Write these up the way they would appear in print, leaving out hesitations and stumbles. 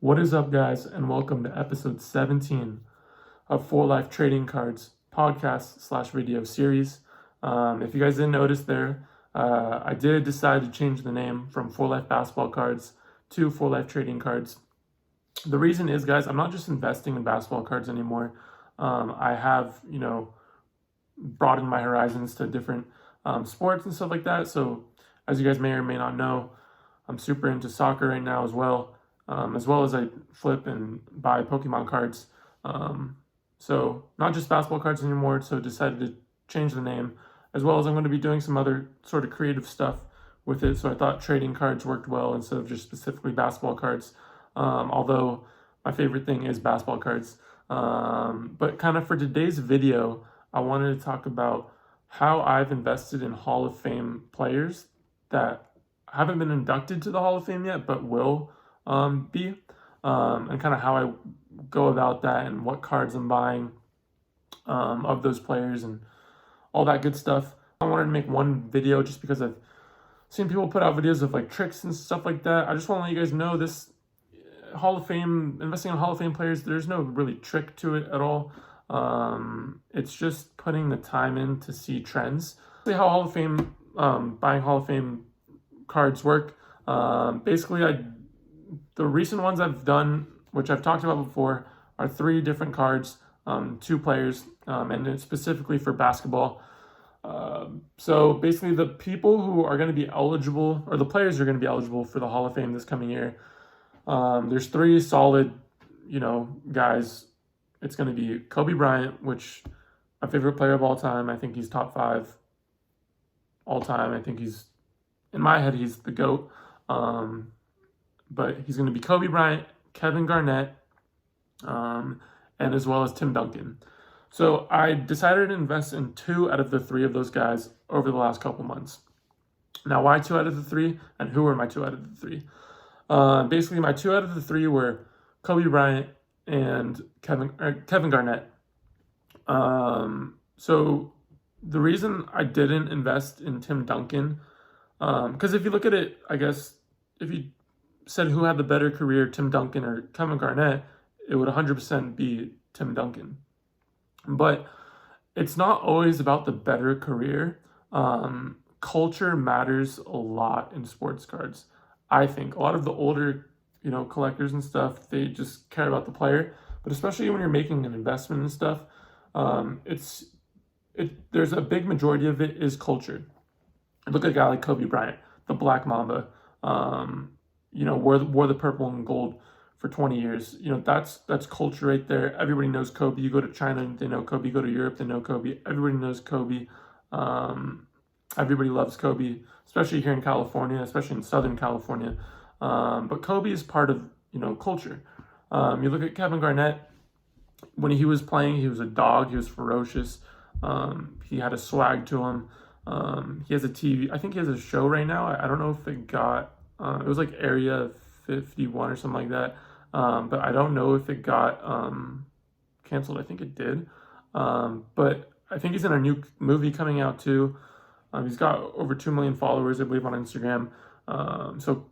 What is up, guys, and welcome to episode 17 of For Life Trading Cards podcast/video series. If you guys didn't notice there, I did decide to change the name from For Life Basketball Cards to For Life Trading Cards. The reason is, guys, I'm not just investing in basketball cards anymore. I have, broadened my horizons to different sports and stuff like that. So, as you guys may or may not know, I'm super into soccer right now as well as I flip and buy Pokemon cards. So not just basketball cards anymore, so decided to change the name, as well as I'm going to be doing some other sort of creative stuff with it. So I thought trading cards worked well instead of just specifically basketball cards, although my favorite thing is basketball cards. But kind of for today's video, I wanted to talk about how I've invested in Hall of Fame players that haven't been inducted to the Hall of Fame yet, but will be, and kind of how I go about that and what cards I'm buying of those players and all that good stuff. I wanted to make one video just because I've seen people put out videos of like tricks and stuff like that. I just want to let you guys know this Hall of Fame, investing in Hall of Fame players, there's no really trick to it at all. It's just putting the time in to see trends. See how Hall of Fame, buying Hall of Fame cards work. Basically, the recent ones I've done, which I've talked about before, are 3 different cards, 2 players, and it's specifically for basketball. So basically, the people who are going to be eligible, or the players who are going to be eligible for the Hall of Fame this coming year, there's 3 solid, guys. It's going to be Kobe Bryant, which my favorite player of all time. I think he's top 5 all time. I think in my head, he's the GOAT. But he's going to be Kobe Bryant, Kevin Garnett, and as well as Tim Duncan. So I decided to invest in 2 out of the 3 of those guys over the last couple months. Now, why 2 out of the 3, and who are my 2 out of the 3? Basically, my 2 out of the 3 were Kobe Bryant and Kevin Garnett. So the reason I didn't invest in Tim Duncan, because if you look at it, I guess if you said who had the better career, Tim Duncan or Kevin Garnett, it would 100% be Tim Duncan. But it's not always about the better career. Culture matters a lot in sports cards. I think a lot of the older, collectors and stuff, they just care about the player. But especially when you're making an investment and stuff, there's a big majority of it is culture. Look at a guy like Kobe Bryant, the Black Mamba. Wore the purple and gold for 20 years. That's culture right there. Everybody knows Kobe. You go to China, they know Kobe. You go to Europe, they know Kobe. Everybody knows Kobe. Everybody loves Kobe, especially here in California, especially in Southern California. But Kobe is part of, culture. You look at Kevin Garnett, when he was playing, he was a dog. He was ferocious. He had a swag to him. He has a TV. I think he has a show right now. I don't know if it got... it was like Area 51 or something like that. But I don't know if it got canceled. I think it did. But I think he's in a new movie coming out too. He's got over 2 million followers, I believe, on Instagram. So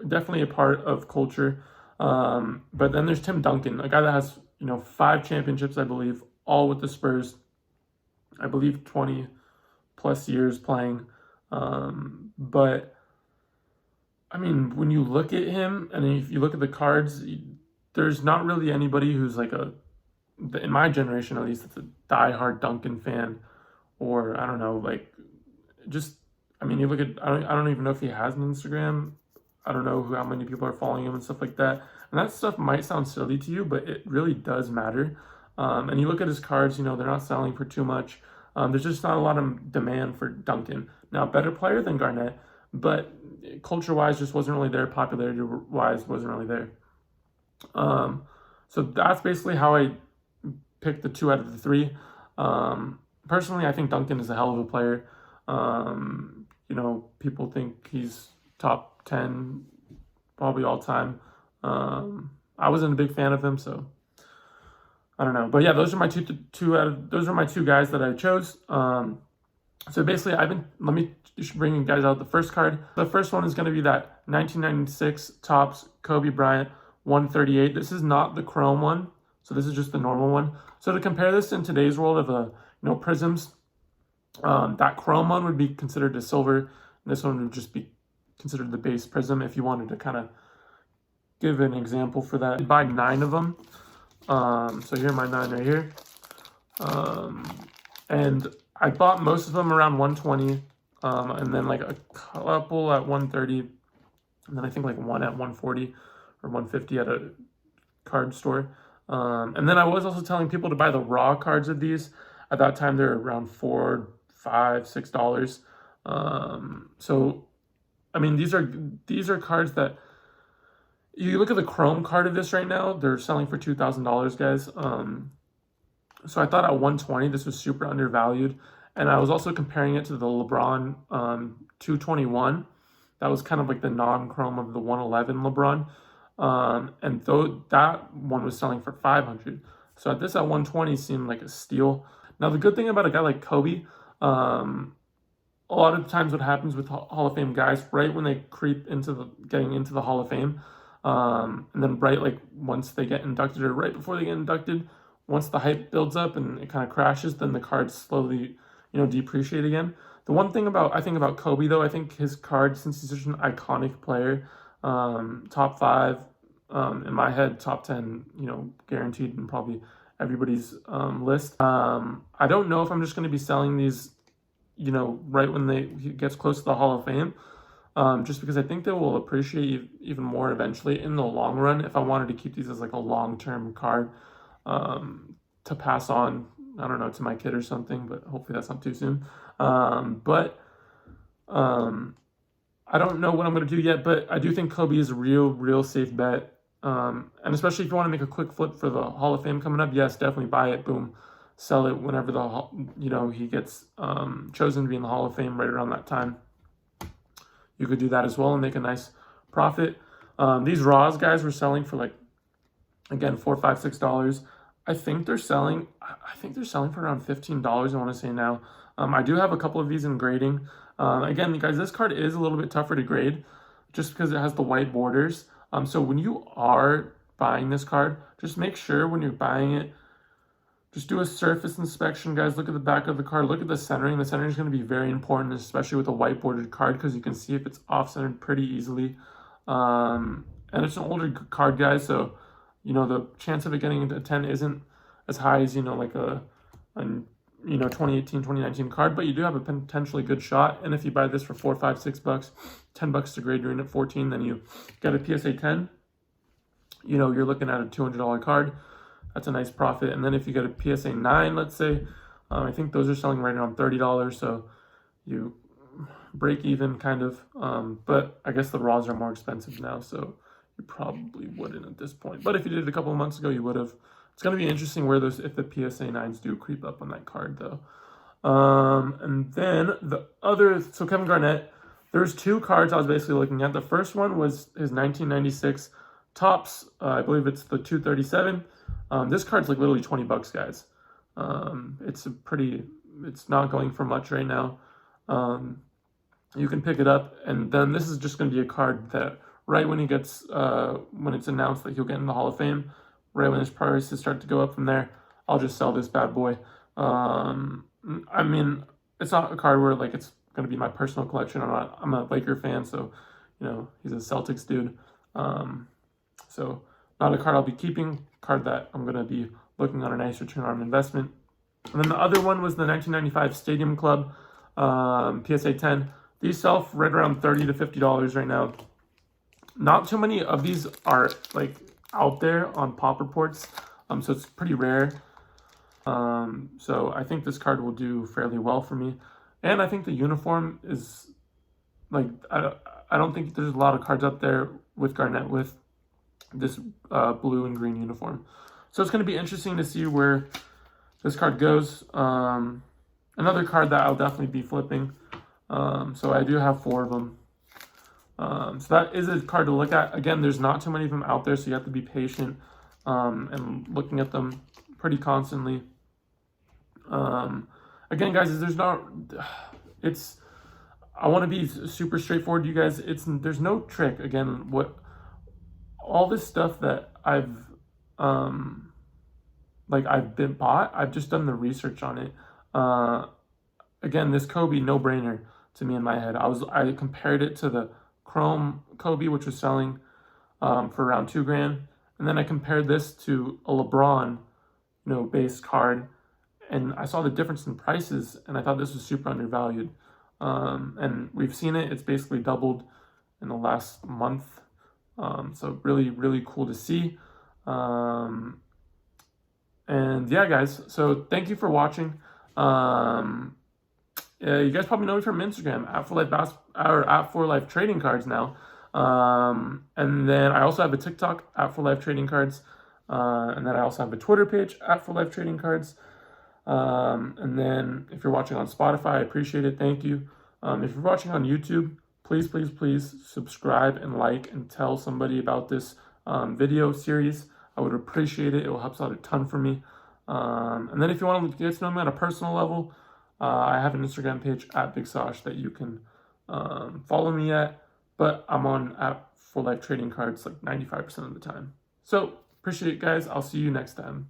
definitely a part of culture. But then there's Tim Duncan, a guy that has, 5 championships, I believe, all with the Spurs. I believe 20 plus years playing. But I mean, when you look at him and if you look at the cards, there's not really anybody who's like in my generation at least, that's a diehard Duncan fan, or I don't know, you look at, I don't even know if he has an Instagram. I don't know how many people are following him and stuff like that. And that stuff might sound silly to you, but it really does matter. And you look at his cards, they're not selling for too much. There's just not a lot of demand for Duncan. Now, better player than Garnett, but culture-wise just wasn't really there. Popularity-wise wasn't really there. So that's basically how I picked the 2 out of the 3. Personally, I think Duncan is a hell of a player. People think he's top 10 probably all time. I wasn't a big fan of him, so I don't know. But yeah, those are my those are my 2 guys that I chose. So basically, let me bring you guys out the first card. The first one is going to be that 1996 Topps Kobe Bryant 138. This is not the chrome one, so this is just the normal one. So to compare this in today's world of prisms, that chrome one would be considered a silver, and this one would just be considered the base prism. If you wanted to kind of give an example for that, I'd buy 9 of them. So here are my 9 right here. And I bought most of them around 120, and then like a couple at 130, and then I think like one at 140 or 150 at a card store. And then I was also telling people to buy the raw cards of these. At that time, they're around $4, $5, $6. So, I mean, these are cards that you look at the chrome card of this right now. They're selling for $2,000, guys. So I thought at 120, this was super undervalued. And I was also comparing it to the LeBron 221. That was kind of like the non-chrome of the 111 LeBron. And though that one was selling for 500. So at 120 seemed like a steal. Now, the good thing about a guy like Kobe, a lot of times what happens with Hall of Fame guys, right when they creep into getting into the Hall of Fame, and then right like once they get inducted or right before they get inducted, once the hype builds up and it kind of crashes, then the cards slowly, depreciate again. The one thing I think about Kobe, though, I think his card, since he's such an iconic player, top 5, in my head, top 10, guaranteed in probably everybody's list. I don't know if I'm just going to be selling these, right when he gets close to the Hall of Fame, just because I think they will appreciate even more eventually in the long run if I wanted to keep these as like a long-term card to pass on, I don't know, to my kid or something, but hopefully that's not too soon. But I don't know what I'm going to do yet, but I do think Kobe is a real safe bet. And especially if you want to make a quick flip for the Hall of Fame coming up, yes, definitely buy it, boom, sell it whenever he gets chosen to be in the Hall of Fame right around that time. You could do that as well and make a nice profit. These Raws guys were selling for like, again, $4, $5, $6. I think they're selling for around $15, I want to say now. I do have a couple of these in grading. Again, guys, this card is a little bit tougher to grade just because it has the white borders. So when you are buying this card, just make sure when you're buying it, just do a surface inspection, guys. Look at the back of the card. Look at the centering. The centering is going to be very important, especially with a white bordered card, because you can see if it's off-centered pretty easily. And it's an older card, guys, so the chance of it getting into a 10 isn't as high as like a 2018, 2019 card, but you do have a potentially good shot. And if you buy this for $4, $5, $6, $10 to grade, you're in at 14, then you get a PSA 10. You're looking at a $200 card. That's a nice profit. And then if you get a PSA 9, let's say, I think those are selling right around $30, so you break even kind of. But I guess the raws are more expensive now, so you probably wouldn't at this point. But if you did it a couple of months ago, you would have. It's going to be interesting where if the PSA 9s do creep up on that card, though. And then so Kevin Garnett, there's 2 cards I was basically looking at. The first one was his 1996 Topps. I believe it's the 237. This card's like literally $20, guys. It's not going for much right now. You can pick it up, and then this is just going to be a card that right when when it's announced that he'll get in the Hall of Fame, right when his prices start to go up from there, I'll just sell this bad boy. I mean, it's not a card where like it's going to be my personal collection. I'm a Laker fan, so he's a Celtics dude. So not a card I'll be keeping. Card that I'm going to be looking on a nice return on investment. And then the other one was the 1995 Stadium Club PSA 10. These sell right around $30 to $50 right now. Not too many of these are like out there on pop reports, so it's pretty rare. So I think this card will do fairly well for me, and I think the uniform is like I don't think there's a lot of cards out there with Garnett with this blue and green uniform. So it's going to be interesting to see where this card goes. Another card that I'll definitely be flipping. So I do have 4 of them. So that is a card to look at. Again, there's not too many of them out there, so you have to be patient and looking at them pretty constantly. Again, guys, I want to be super straightforward, you guys. There's no trick. Again, all this stuff that I've been bought, I've just done the research on it. Again, this Kobe, no brainer to me in my head. I compared it to the Chrome Kobe, which was selling for around $2,000, and then I compared this to a LeBron, base card, and I saw the difference in prices, and I thought this was super undervalued. And we've seen it; it's basically doubled in the last month. So really, really cool to see. And yeah, guys, so thank you for watching. You guys probably know me from Instagram at 4Life Trading Cards now. And then I also have a TikTok at 4Life Trading Cards. And then I also have a Twitter page at 4Life Trading Cards. And then if you're watching on Spotify, I appreciate it. Thank you. If you're watching on YouTube, please, please, please subscribe and like and tell somebody about this video series. I would appreciate it. It will help out a ton for me. And then if you want to get to know me on a personal level, I have an Instagram page at Big Sosh that you can follow me at. But I'm on at 4Life Trading Cards like 95% of the time. So appreciate it, guys. I'll see you next time.